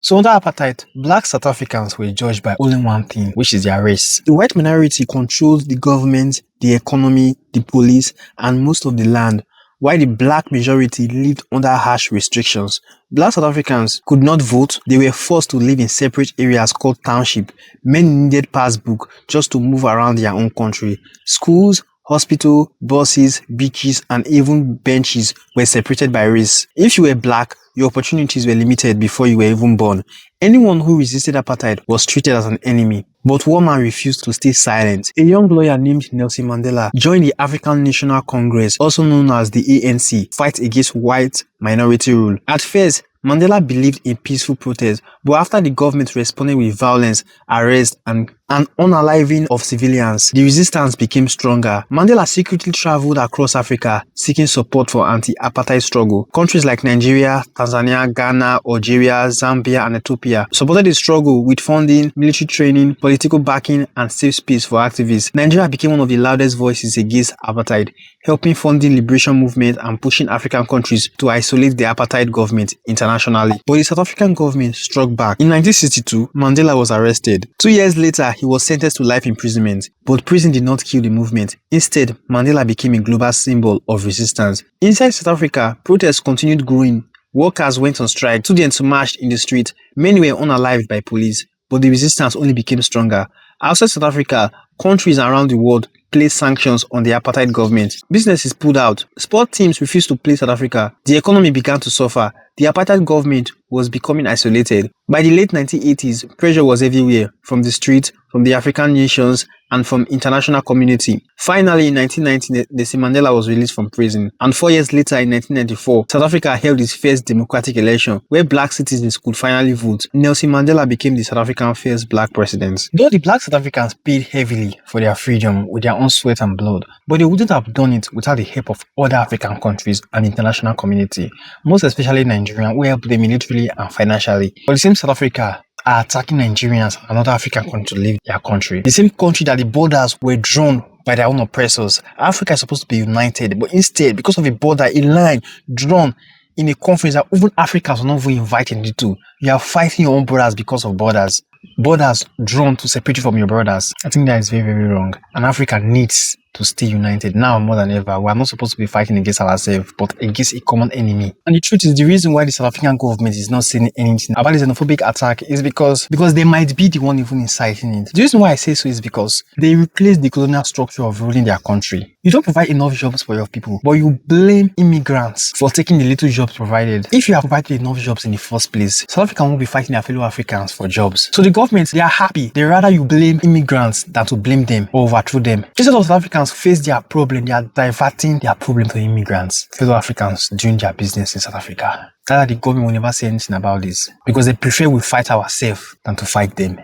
So under apartheid, black South Africans were judged by only one thing, which is their race. The white minority controlled the government, the economy, the police, and most of the land, while the black majority lived under harsh restrictions. Black South Africans could not vote. They were forced to live in separate areas called township. Many needed passbook just to move around their own country. Schools, hospital, buses, beaches, and even benches were separated by race. If you were black, your opportunities were limited before you were even born. Anyone who resisted apartheid was treated as an enemy. But one man refused to stay silent. A young lawyer named Nelson Mandela joined the African National Congress, also known as the ANC, fight against white minority rule. At first, Mandela believed in peaceful protest, but after the government responded with violence, arrest, and unaliving of civilians, the resistance became stronger. Mandela secretly traveled across Africa, seeking support for anti-apartheid struggle. Countries like Nigeria, Tanzania, Ghana, Algeria, Zambia, and Ethiopia supported the struggle with funding, military training, political backing, and safe space for activists. Nigeria became one of the loudest voices against apartheid, helping funding liberation movement and pushing African countries to isolate the apartheid government internationally. But the South African government struck back. In 1962, Mandela was arrested. 2 years later, he was sentenced to life imprisonment. But prison did not kill the movement. Instead, Mandela became a global symbol of resistance. Inside South Africa, protests continued growing. Workers went on strike, students marched in the street, many were unalived by police, but the resistance only became stronger. Outside South Africa, countries around the world placed sanctions on the apartheid government. Businesses pulled out. Sport teams refused to play South Africa. The economy began to suffer. The apartheid government was becoming isolated. By the late 1980s, pressure was everywhere, from the street, from the African nations, and from international community. Finally, in 1990, Nelson Mandela was released from prison. And 4 years later, in 1994, South Africa held its first democratic election, where black citizens could finally vote. Nelson Mandela became the South African first black president. Though the black South Africans paid heavily for their freedom with their own sweat and blood, but they wouldn't have done it without the help of other African countries and the international community, most especially Nigeria, who helped them militarily and financially. But the same South Africa are attacking Nigerians and other African countries to leave their country. The same country that the borders were drawn by their own oppressors. Africa is supposed to be united, but instead, because of a border, a line drawn in a conference that even Africans were not even invited into, you are fighting your own brothers because of borders. Borders drawn to separate you from your brothers. I think that is very, very wrong. And Africa needs to stay united now more than ever. We are not supposed to be fighting against ourselves, but against a common enemy. And the truth is, the reason why the South African government is not saying anything about this xenophobic attack is because they might be the one even inciting it. The reason why I say so is because they replaced the colonial structure of ruling their country. You don't provide enough jobs for your people, but you blame immigrants for taking the little jobs provided. If you have provided enough jobs in the first place, South Africa won't be fighting their fellow Africans for jobs. So the government, they are happy. They rather you blame immigrants than to blame them or overthrow them. Instead of South Africans face their problem, they are diverting their problem to immigrants, fellow Africans doing their business in South Africa. That the government will never say anything about this because they prefer we fight ourselves than to fight them.